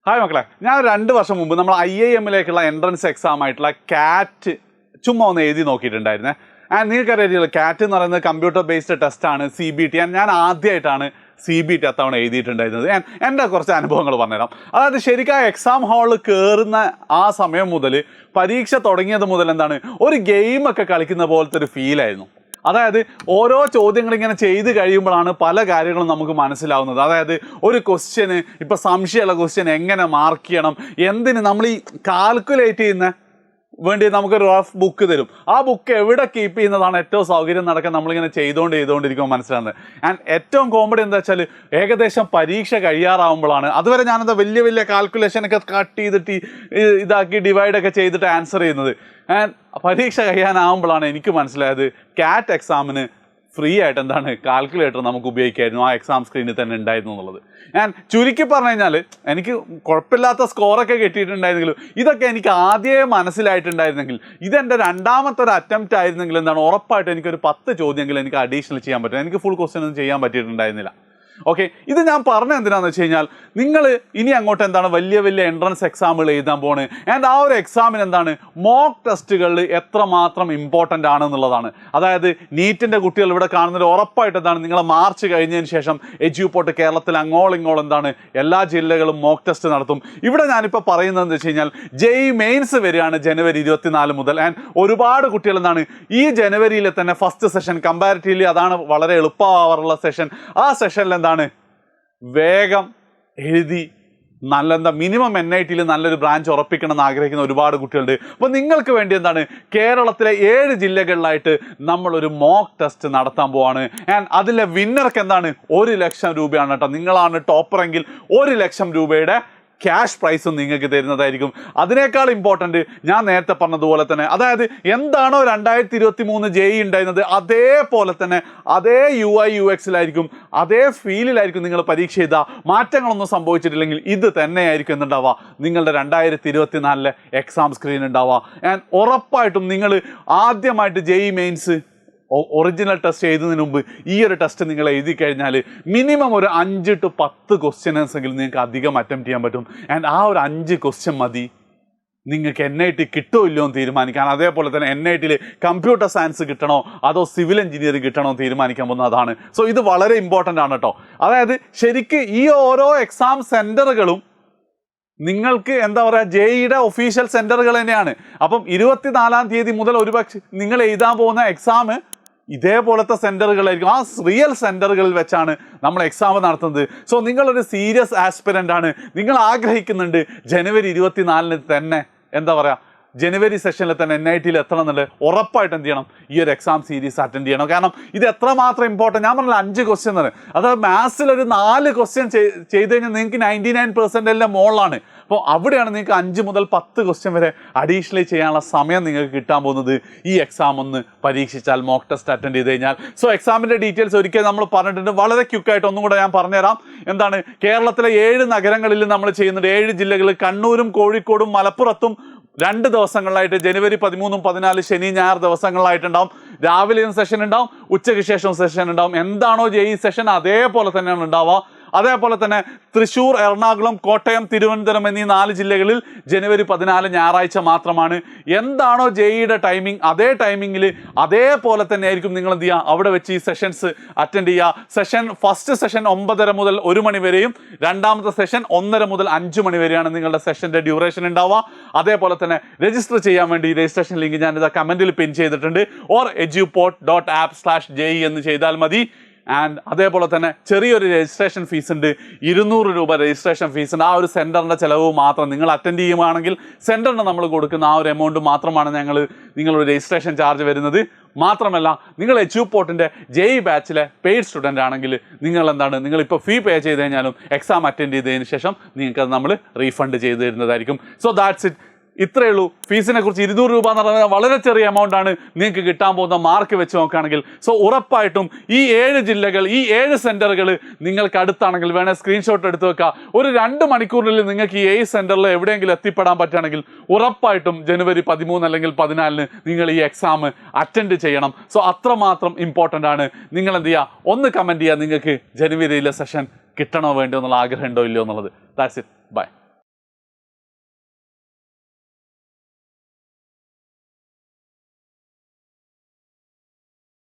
Hi മക്കളെ, ഞാൻ 2 വർഷം മുമ്പ് നമ്മൾ IIM-ലേക്കുള്ള എൻട്രൻസ് എക്സാം ആയിട്ടുള്ള കാറ്റ് ചുമ്മാ ഒന്ന് എഴുതി നോക്കിയിട്ടുണ്ടായിരുന്നേ. നിങ്ങൾക്കറിയാം കാറ്റ് എന്ന് പറയുന്നത് കമ്പ്യൂട്ടർ ബേസ്ഡ് ടെസ്റ്റാണ്, CBT. ഞാൻ ആദ്യമായിട്ടാണ് CBT അത്തവണ എഴുതിയിട്ടുണ്ടായിരുന്നത്. എൻ്റെ കുറച്ച് അനുഭവങ്ങൾ പറഞ്ഞുതരാം. അതായത് ശരിക്കും എക്സാം ഹാളിൽ കയറുന്ന ആ സമയം മുതൽ പരീക്ഷ തുടങ്ങിയത് മുതൽ എന്താണ് ഒരു ഗെയിമൊക്കെ കളിക്കുന്ന പോലത്തെ ഒരു ഫീലായിരുന്നു. അതായത് ഓരോ ചോദ്യങ്ങൾ ഇങ്ങനെ ചെയ്ത് കഴിയുമ്പോഴാണ് പല കാര്യങ്ങളും നമുക്ക് മനസ്സിലാവുന്നത്. അതായത് ഒരു ക്വസ്റ്റ്യന് ഇപ്പോൾ സംശയമുള്ള ക്വസ്റ്റ്യൻ എങ്ങനെ മാർക്ക് ചെയ്യണം, എന്തിന് നമ്മൾ ഈ കാൽക്കുലേറ്റ് ചെയ്യുന്ന വേണ്ടി നമുക്കൊരു റഫ് ബുക്ക് തരും. ആ ബുക്ക് എവിടെ കീപ്പ് ചെയ്യുന്നതാണ് ഏറ്റവും സൗകര്യം നടക്കാൻ നമ്മളിങ്ങനെ ചെയ്തുകൊണ്ടിരിക്കുമ്പോൾ മനസ്സിലാകുന്നത്. ആൻഡ് ഏറ്റവും കോമഡി എന്താ വെച്ചാൽ ഏകദേശം പരീക്ഷ കഴിയാറാവുമ്പോഴാണ്, അതുവരെ ഞാനെന്താ വലിയ കാൽക്കുലേഷനൊക്കെ കട്ട് ചെയ്തിട്ട് ഇതാക്കി ഡിവൈഡൊക്കെ ചെയ്തിട്ട് ആൻസർ ചെയ്യുന്നത്. ആൻഡ് പരീക്ഷ കഴിയാനാവുമ്പോഴാണ് എനിക്ക് മനസ്സിലായത് കാറ്റ് എക്സാമിന് ഫ്രീ ആയിട്ട് എന്താണ് കാൽക്കുലേറ്റർ നമുക്ക് ഉപയോഗിക്കായിരുന്നു, ആ എക്സാം സ്ക്രീനിൽ തന്നെ ഉണ്ടായിരുന്നു എന്നുള്ളത്. ഞാൻ ചുരുക്കി പറഞ്ഞു കഴിഞ്ഞാൽ എനിക്ക് കുഴപ്പമില്ലാത്ത സ്കോറൊക്കെ കിട്ടിയിട്ടുണ്ടായിരുന്നെങ്കിലും ഇതൊക്കെ എനിക്ക് ആദ്യമേ മനസ്സിലായിട്ടുണ്ടായിരുന്നെങ്കിൽ, ഇതെൻ്റെ രണ്ടാമത്തെ ഒരു അറ്റംപ്റ്റ് ആയിരുന്നെങ്കിൽ എന്താണ് ഉറപ്പായിട്ട് എനിക്കൊരു 10 ചോദ്യമെങ്കിലും എനിക്ക് അഡീഷണൽ ചെയ്യാൻ പറ്റും. എനിക്ക് ഫുൾ ക്വസ്റ്റ്യൻ ഒന്നും ചെയ്യാൻ പറ്റിയിട്ടുണ്ടായിരുന്നില്ല. ഓക്കെ, ഇത് ഞാൻ പറഞ്ഞത് എന്തിനാണെന്ന് വെച്ച് കഴിഞ്ഞാൽ നിങ്ങൾ ഇനി അങ്ങോട്ട് എന്താണ് വലിയ എൻട്രൻസ് എക്സാമുകൾ എഴുതാൻ പോണ്. ആൻഡ് ആ ഒരു എക്സാമിന് എന്താണ് മോക്ക് ടെസ്റ്റുകളിൽ എത്രമാത്രം ഇമ്പോർട്ടൻ്റ് ആണെന്നുള്ളതാണ്. അതായത് നീറ്റിൻ്റെ കുട്ടികൾ ഇവിടെ കാണുന്നത് ഉറപ്പായിട്ട് എന്താണ് നിങ്ങളെ മാർച്ച് കഴിഞ്ഞതിന് ശേഷം എജ്യൂപോർട്ട് കേരളത്തിൽ അങ്ങോളം എന്താണ് എല്ലാ ജില്ലകളും മോക്ക് ടെസ്റ്റ് നടത്തും. ഇവിടെ ഞാനിപ്പോൾ പറയുന്നത് എന്ന് വെച്ച് കഴിഞ്ഞാൽ JEE മെയിൻസ് വരികയാണ് ജനുവരി 24 മുതൽ. ആൻഡ് ഒരുപാട് കുട്ടികൾ എന്താണ് ഈ ജനുവരിയിൽ തന്നെ ഫസ്റ്റ് സെഷൻ കമ്പാരിറ്റീവ്ലി അതാണ് വളരെ എളുപ്പമാവാറുള്ള സെഷൻ. ആ സെഷനിൽ എന്താണ് വേഗം എഴുതി നല്ല മിനിമം NIT-യിൽ നല്ലൊരു ബ്രാഞ്ച് ഉറപ്പിക്കണം എന്ന് ആഗ്രഹിക്കുന്ന ഒരുപാട് കുട്ടികളുണ്ട്. അപ്പോൾ നിങ്ങൾക്ക് വേണ്ടി എന്താണ് കേരളത്തിലെ 7 ജില്ലകളിലായിട്ട് നമ്മളൊരു മോക്ക് ടെസ്റ്റ് നടത്താൻ പോവാണ്. ആൻഡ് അതിലെ വിന്നർക്ക് എന്താണ് 1 ലക്ഷം രൂപയാണ് കേട്ടോ. നിങ്ങളാണ് ടോപ്പറെങ്കിൽ 1 ലക്ഷം രൂപയുടെ ക്യാഷ് പ്രൈസും നിങ്ങൾക്ക് തരുന്നതായിരിക്കും. അതിനേക്കാൾ ഇമ്പോർട്ടൻറ്റ് ഞാൻ നേരത്തെ പറഞ്ഞതുപോലെ തന്നെ, അതായത് എന്താണോ 2023 JEE ഉണ്ടായിരുന്നത് അതേപോലെ തന്നെ അതേ UI UX-ലായിരിക്കും, അതേ ഫീലിലായിരിക്കും നിങ്ങൾ പരീക്ഷ ചെയ്താൽ മാറ്റങ്ങളൊന്നും സംഭവിച്ചിട്ടില്ലെങ്കിൽ ഇത് തന്നെയായിരിക്കും എന്നുണ്ടാവുക നിങ്ങളുടെ 2024 എക്സാം സ്ക്രീൻ ഉണ്ടാവുക. ആൻഡ് ഉറപ്പായിട്ടും നിങ്ങൾ ആദ്യമായിട്ട് JEE മെയിൻസ് ഒറിജിനൽ ടെസ്റ്റ് എഴുതുന്നതിന് മുമ്പ് ഈ ഒരു ടെസ്റ്റ് നിങ്ങൾ എഴുതി കഴിഞ്ഞാൽ മിനിമം ഒരു 5 to 10 ക്വസ്റ്റ്യൻസ് എങ്കിലും നിങ്ങൾക്ക് അധികം അറ്റംപ്റ്റ് ചെയ്യാൻ പറ്റും. ആൻഡ് ആ ഒരു 5 ക്വസ്റ്റ്യൻ മതി നിങ്ങൾക്ക് NIT കിട്ടുമോ ഇല്ലയോ എന്ന് തീരുമാനിക്കാൻ. അതേപോലെ തന്നെ NIT-യിൽ കമ്പ്യൂട്ടർ സയൻസ് കിട്ടണോ അതോ സിവിൽ എഞ്ചിനീയറിംഗ് കിട്ടണോ എന്ന് തീരുമാനിക്കാൻ പോകുന്നത് അതാണ്. സോ ഇത് വളരെ ഇമ്പോർട്ടൻ്റ് ആണ് കേട്ടോ. അതായത് ശരിക്ക് ഈ ഓരോ എക്സാം സെൻറ്ററുകളും നിങ്ങൾക്ക് എന്താ പറയുക JEE-യുടെ ഒഫീഷ്യൽ സെൻറ്ററുകൾ തന്നെയാണ്. അപ്പം 24-ാം തീയതി മുതൽ ഒരുപക്ഷെ നിങ്ങൾ എഴുതാൻ പോകുന്ന എക്സാം ഇതേപോലത്തെ സെൻറ്ററുകളായിരിക്കും. ആ റിയൽ സെൻറ്ററുകളിൽ വെച്ചാണ് നമ്മൾ എക്സാം നടത്തുന്നത്. സോ നിങ്ങളൊരു സീരിയസ് ആസ്പിരൻ്റ് ആണ്, നിങ്ങൾ ആഗ്രഹിക്കുന്നുണ്ട് ജനുവരി 24-ന് തന്നെ എന്താ പറയുക ജനുവരി സെഷനിൽ തന്നെ NIT-യിൽ എത്തണം എന്നുള്ളത് ഉറപ്പായിട്ട് എന്ത് ചെയ്യണം ഈ ഒരു എക്സാം സീരീസ് അറ്റൻഡ് ചെയ്യണം. കാരണം ഇത് എത്രമാത്രം ഇമ്പോർട്ടൻ്റ്. ഞാൻ പറഞ്ഞില്ല 5 ക്വസ്റ്റ്യൻ തന്നെ, അതായത് മാത്സിലൊരു 4 ക്വസ്റ്റ്യൻ ചെയ്ത് കഴിഞ്ഞാൽ നിങ്ങൾക്ക് 99% മുകളിലാണ്. അപ്പോൾ അവിടെയാണ് നിങ്ങൾക്ക് 5 മുതൽ 10 ക്വസ്റ്റ്യൻ വരെ അഡീഷണലി ചെയ്യാനുള്ള സമയം നിങ്ങൾക്ക് കിട്ടാൻ പോകുന്നത് ഈ എക്സാം ഒന്ന് പരീക്ഷിച്ചാൽ, മോക്ക് ടെസ്റ്റ് അറ്റൻഡ് ചെയ്ത് കഴിഞ്ഞാൽ. സോ എക്സാമിൻ്റെ ഡീറ്റെയിൽസ് ഒരിക്കൽ നമ്മൾ പറഞ്ഞിട്ടുണ്ട്. വളരെ ക്വിക്കായിട്ട് ഒന്നും കൂടെ ഞാൻ പറഞ്ഞുതരാം. എന്താണ് കേരളത്തിലെ 7 നഗരങ്ങളിൽ നമ്മൾ ചെയ്യുന്നുണ്ട്, 7 ജില്ലകളിൽ കണ്ണൂരും കോഴിക്കോടും മലപ്പുറത്തും 2 ദിവസങ്ങളിലായിട്ട് ജനുവരി 13, 14 ശനി ഞായർ ദിവസങ്ങളിലായിട്ടുണ്ടാവും. രാവിലെയും സെഷൻ ഉണ്ടാവും, ഉച്ചയ്ക്ക് ശേഷം സെഷൻ ഉണ്ടാവും. എന്താണോ JEE സെഷൻ അതേപോലെ തന്നെയാണ് ഉണ്ടാവുക. അതേപോലെ തന്നെ തൃശ്ശൂർ, എറണാകുളം, കോട്ടയം, തിരുവനന്തപുരം എന്നീ 4 ജില്ലകളിൽ ജനുവരി 14 ഞായറാഴ്ച മാത്രമാണ്. എന്താണോ JEE-യുടെ ടൈമിംഗ് അതേ ടൈമിങ്ങിൽ അതേപോലെ തന്നെ ആയിരിക്കും നിങ്ങൾ എന്ത് ചെയ്യുക അവിടെ വെച്ച് ഈ സെഷൻസ് അറ്റൻഡ് ചെയ്യുക. ഫസ്റ്റ് സെഷൻ 9:30 മുതൽ 1 മണി വരെയും രണ്ടാമത്തെ സെഷൻ 1:30 മുതൽ 5 മണി വരെയാണ് നിങ്ങളുടെ സെഷൻ്റെ ഡ്യൂറേഷൻ ഉണ്ടാവുക. അതേപോലെ തന്നെ രജിസ്റ്റർ ചെയ്യാൻ വേണ്ടി രജിസ്ട്രേഷൻ ലിങ്ക് ഞാനിത് കമൻറ്റിൽ പിൻ ചെയ്തിട്ടുണ്ട്. ഓർ eduport.app/JEE എന്ന് ചെയ്താൽ മതി. ആൻഡ് അതേപോലെ തന്നെ ചെറിയൊരു രജിസ്ട്രേഷൻ ഫീസ് ഉണ്ട്, 200 രൂപ രജിസ്ട്രേഷൻ ഫീസ് ഉണ്ട്. ആ ഒരു സെൻറ്ററിൻ്റെ ചിലവ് മാത്രം നിങ്ങൾ അറ്റൻഡ് ചെയ്യുകയാണെങ്കിൽ സെൻറ്ററിന് നമ്മൾ കൊടുക്കുന്ന ആ ഒരു എമൗണ്ട് മാത്രമാണ് നിങ്ങളൊരു രജിസ്ട്രേഷൻ ചാർജ് വരുന്നത്. മാത്രമല്ല നിങ്ങൾ എജ്യൂപോർട്ടിൻ്റെ JEE ബാച്ചിലെ പെയ്ഡ് സ്റ്റുഡൻ്റ് ആണെങ്കിൽ നിങ്ങളിപ്പോൾ ഫീ പേ ചെയ്ത് കഴിഞ്ഞാലും എക്സാം അറ്റൻഡ് ചെയ്തതിന് ശേഷം നിങ്ങൾക്കത് നമ്മൾ റീഫണ്ട് ചെയ്ത് തരുന്നതായിരിക്കും. So that's it. ഇത്രയേ ഉള്ളൂ. ഫീസിനെ കുറിച്ച് 200 രൂപ എന്ന് പറഞ്ഞാൽ വളരെ ചെറിയ എമൗണ്ട് ആണ് നിങ്ങൾക്ക് കിട്ടാൻ പോകുന്ന മാർക്ക് വെച്ച് നോക്കുകയാണെങ്കിൽ. സോ ഉറപ്പായിട്ടും ഈ 7 ജില്ലകൾ, ഈ 7 സെൻറ്ററുകൾ നിങ്ങൾക്ക് അടുത്താണെങ്കിൽ വേണേൽ സ്ക്രീൻഷോട്ട് എടുത്ത് വെക്കുക. ഒരു 2 മണിക്കൂറിനുള്ളിൽ നിങ്ങൾക്ക് ഈ 7 സെൻറ്ററിൽ എവിടെയെങ്കിലും എത്തിപ്പെടാൻ പറ്റുകയാണെങ്കിൽ ഉറപ്പായിട്ടും ജനുവരി 13 അല്ലെങ്കിൽ 14 നിങ്ങൾ ഈ എക്സാം അറ്റൻഡ് ചെയ്യണം. സോ അത്രമാത്രം ഇമ്പോർട്ടൻ്റ് ആണ്. നിങ്ങൾ എന്ത് ചെയ്യുക, ഒന്ന് കമൻറ്റ് ചെയ്യുക നിങ്ങൾക്ക് ജനുവരിയിലെ സെഷൻ കിട്ടണോ വേണ്ടോ എന്നുള്ള ആഗ്രഹം ഉണ്ടോ ഇല്ലയോ എന്നുള്ളത്. That's it. ബൈ.